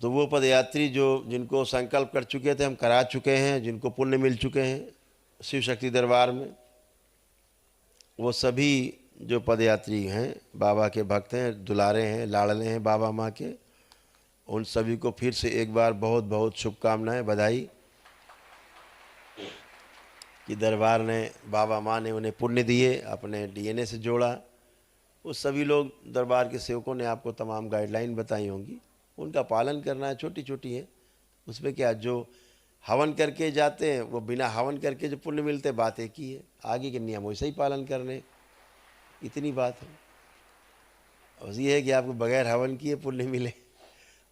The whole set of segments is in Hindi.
तो वो पदयात्री जो जिनको संकल्प कर चुके थे, हम करा चुके हैं, जिनको पुण्य मिल चुके हैं शिव शक्ति दरबार में, वो सभी जो पदयात्री हैं, बाबा के भक्त हैं, दुलारे हैं, लाडले हैं बाबा माँ के, उन सभी को फिर से एक बार बहुत बहुत शुभकामनाएं, बधाई कि दरबार ने, बाबा माँ ने उन्हें पुण्य दिए, अपने डीएनए से जोड़ा। उस सभी लोग दरबार के सेवकों ने आपको तमाम गाइडलाइन बताई होंगी, उनका पालन करना है, छोटी छोटी है, उसमें क्या, जो हवन करके जाते हैं वो बिना हवन करके जो पुण्य मिलते, बात एक ही है, आगे के नियम वैसे ही पालन करने, इतनी बात है। बस ये है कि आपको बगैर हवन किए पुण्य मिले,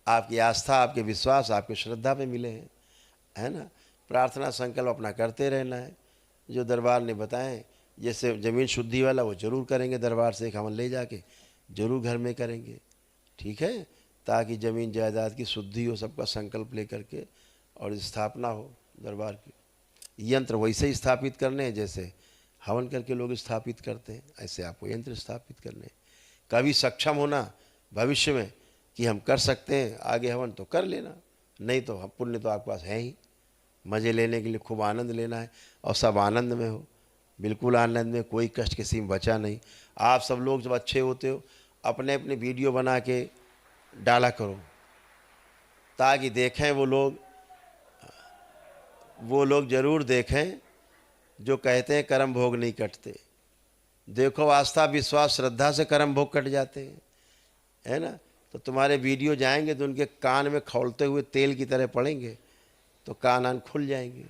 आपकी आस्था, आपके विश्वास, आपकी श्रद्धा पे मिले हैं, है ना। प्रार्थना संकल्प अपना करते रहना है, जो दरबार ने बताएं, जैसे ज़मीन शुद्धि वाला वो ज़रूर करेंगे, दरबार से एक हवन ले जाके ज़रूर घर में करेंगे, ठीक है, ताकि ज़मीन जायदाद की शुद्धि हो, सबका संकल्प ले करके और स्थापना हो दरबार की। यंत्र वैसे ही स्थापित करने हैं जैसे हवन करके लोग स्थापित करते हैं, ऐसे आपको यंत्र स्थापित करने हैं। कभी सक्षम होना भविष्य में कि हम कर सकते हैं आगे हवन, तो कर लेना, नहीं तो हम पुण्य तो आपके पास है ही, मज़े लेने के लिए खूब आनंद लेना है, और सब आनंद में हो, बिल्कुल आनंद में, कोई कष्ट किसी में बचा नहीं। आप सब लोग जब अच्छे होते हो, अपने अपने वीडियो बना के डाला करो, ताकि देखें वो लोग ज़रूर देखें जो कहते हैं कर्म भोग नहीं कटते। देखो, आस्था विश्वास श्रद्धा से कर्म भोग कट जाते हैं, है ना। तो तुम्हारे वीडियो जाएंगे तो उनके कान में खौलते हुए तेल की तरह पड़ेंगे, तो कान खुल जाएंगे।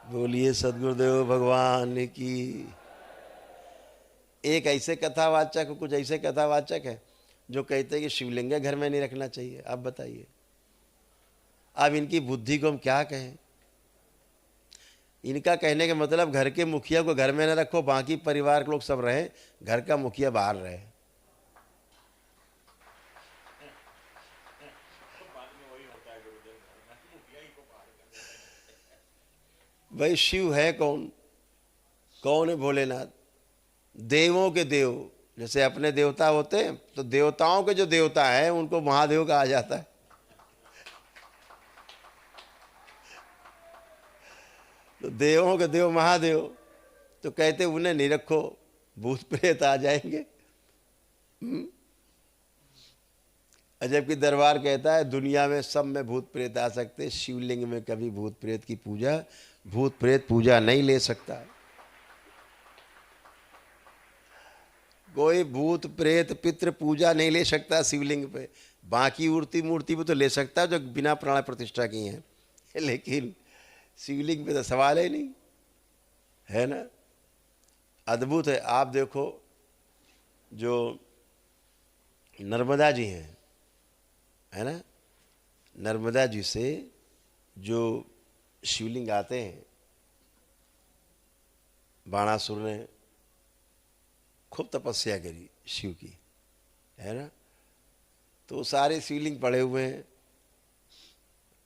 बोलिए सदगुरुदेव भगवान की। एक ऐसे कथावाचक, कुछ ऐसे कथावाचक है जो कहते हैं कि शिवलिंग घर में नहीं रखना चाहिए। अब बताइए, अब इनकी बुद्धि को हम क्या कहें। इनका कहने का मतलब घर के मुखिया को घर में न रखो, बाकी परिवार के लोग सब रहे, घर का मुखिया बाहर रहे। भाई शिव है कौन? कौन है भोलेनाथ? देवों के देव, जैसे अपने देवता होते हैं, तो देवताओं के जो देवता है उनको महादेव कहा जाता है। तो देवों के देव महादेव, तो कहते उन्हें नहीं रखो, भूत प्रेत आ जाएंगे। जबकि दरबार कहता है दुनिया में सब में भूत प्रेत आ सकते, शिवलिंग में कभी भूत प्रेत की पूजा, भूत प्रेत पूजा नहीं ले सकता। कोई भूत प्रेत पितृ पूजा नहीं ले सकता शिवलिंग पे। बाकी मूर्ति पे तो ले सकता है जो बिना प्राण प्रतिष्ठा की हैं, लेकिन शिवलिंग पे तो सवाल ही नहीं, है ना। अद्भुत है। आप देखो, जो नर्मदा जी हैं, है ना, नर्मदा जी से जो शिवलिंग आते हैं, बाणासुर ने खूब तपस्या करी शिव की, है ना, तो सारे शिवलिंग पड़े हुए हैं,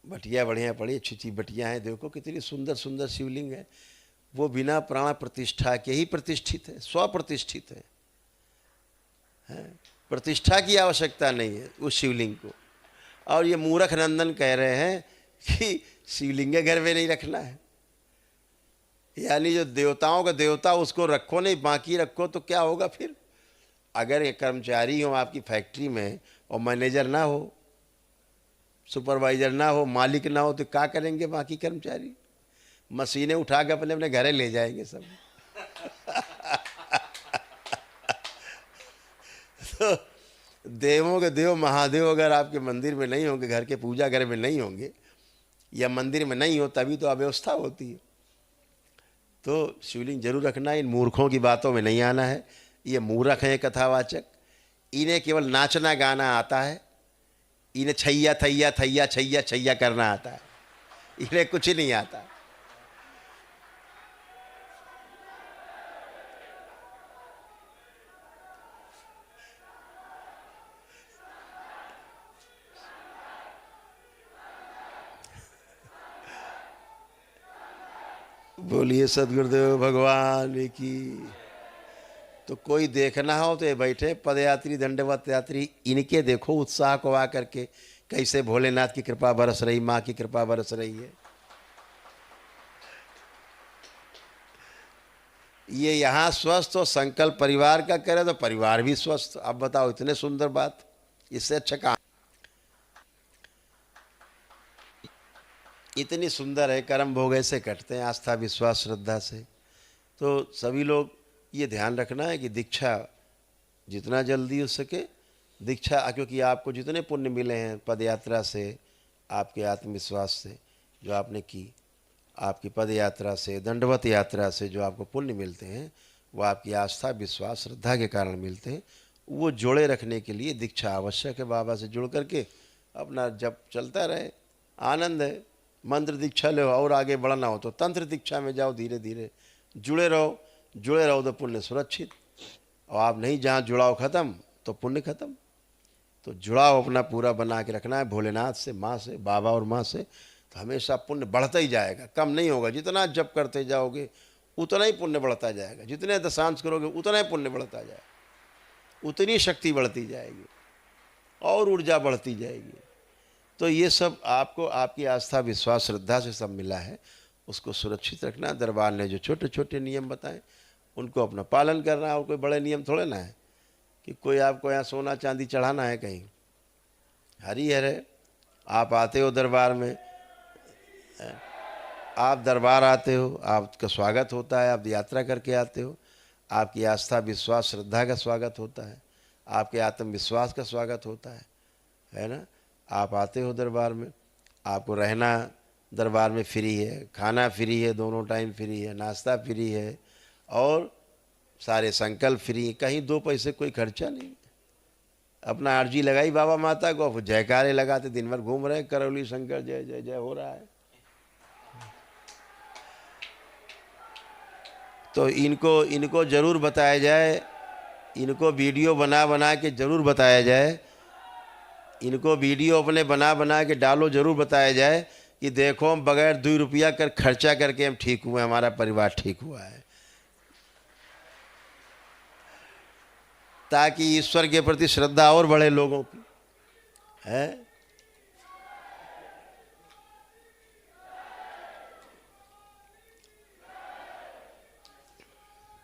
बटिया बढ़िया पड़ी, अच्छी अच्छी बटिया हैं, देखो कितनी सुंदर सुंदर शिवलिंग है। वो बिना प्राण प्रतिष्ठा के ही प्रतिष्ठित है, स्वप्रतिष्ठित है, प्रतिष्ठा की आवश्यकता नहीं है उस शिवलिंग को। और ये मूर्ख नंदन कह रहे हैं कि शिवलिंग घर में नहीं रखना है, यानी जो देवताओं का देवता उसको रखो नहीं, बाकी रखो, तो क्या होगा फिर? अगर ये कर्मचारी हो आपकी फैक्ट्री में और मैनेजर ना हो, सुपरवाइजर ना हो, मालिक ना हो, तो क्या करेंगे बाकी कर्मचारी? मशीनें उठा के अपने अपने घरे ले जाएंगे सब। तो देवों के देव महादेव अगर आपके मंदिर में नहीं होंगे, घर के पूजा घर में नहीं होंगे, या मंदिर में नहीं हो, तभी तो अव्यवस्था होती है। तो शिवलिंग जरूर रखना है। इन मूर्खों की बातों में नहीं आना है। ये मूर्ख हैं कथावाचक, इन्हें केवल नाचना गाना आता है, इन्हें छैया थैया थैया छैया छैया करना आता है, इन्हें कुछ नहीं आता। बोलिए सदगुरुदेव भगवान की। तो कोई देखना हो तो ये बैठे पदयात्री दंडवत यात्री, इनके देखो उत्साह को आकर के कैसे भोलेनाथ की कृपा बरस रही, माँ की कृपा बरस रही है। ये यहाँ स्वस्थ हो, संकल्प परिवार का करे तो परिवार भी स्वस्थ। अब बताओ इतने सुंदर बात, इससे अच्छा कहाँ। इतनी सुंदर है, कर्म भोग ऐसे कटते हैं, आस्था विश्वास श्रद्धा से। तो सभी लोग ये ध्यान रखना है कि दीक्षा जितना जल्दी हो सके दीक्षा, क्योंकि आपको जितने पुण्य मिले हैं पद यात्रा से, आपके आत्मविश्वास से जो आपने की, आपकी पद यात्रा से, दंडवत यात्रा से जो आपको पुण्य मिलते हैं, वो आपकी आस्था विश्वास श्रद्धा के कारण मिलते हैं। वो जोड़े रखने के लिए दीक्षा आवश्यक है। बाबा से जुड़ करके अपना जब चलता रहे, आनंद है। मंत्र दीक्षा लो और आगे बढ़ना हो तो तंत्र दीक्षा में जाओ, धीरे धीरे जुड़े रहो तो पुण्य सुरक्षित। और आप नहीं, जहाँ जुड़ाव खत्म तो पुण्य खत्म। तो जुड़ाव अपना पूरा बना के रखना है भोलेनाथ से, माँ से, बाबा और माँ से, तो हमेशा पुण्य बढ़ता ही जाएगा, कम नहीं होगा। जितना जप करते जाओगे उतना ही पुण्य बढ़ता जाएगा, जितने दशांश करोगे उतना ही पुण्य बढ़ता जाएगा, उतनी शक्ति बढ़ती जाएगी और ऊर्जा बढ़ती जाएगी। तो ये सब आपको आपकी आस्था विश्वास श्रद्धा से सब मिला है, उसको सुरक्षित रखना। दरबार ने जो छोटे छोटे नियम बताए उनको अपना पालन करना है। और कोई बड़े नियम थोड़े ना है कि कोई आपको यहाँ सोना चांदी चढ़ाना है कहीं। हरिहर है, आप आते हो दरबार में, आप दरबार आते हो, आपका स्वागत होता है, आप यात्रा करके आते हो, आपकी आस्था विश्वास श्रद्धा का स्वागत होता है, आपके आत्मविश्वास का स्वागत होता है ना। आप आते हो दरबार में, आपको रहना दरबार में फ्री है, खाना फ्री है, दोनों टाइम फ्री है, नाश्ता फ्री है और सारे संकल्प फ्री, कहीं दो पैसे कोई खर्चा नहीं। अपना अर्जी लगाई बाबा माता को, जयकारे लगाते दिन भर घूम रहे, करौली शंकर जय जय जय हो रहा है। तो इनको जरूर बताया जाए, इनको वीडियो बना बना के जरूर बताया जाए, इनको वीडियो अपने बना बना के डालो, जरूर बताया जाए कि देखो हम बगैर 2 रुपया कर खर्चा करके हम ठीक हुए, हमारा परिवार ठीक हुआ है। ताकि ईश्वर के प्रति श्रद्धा और बढ़े लोगों की है।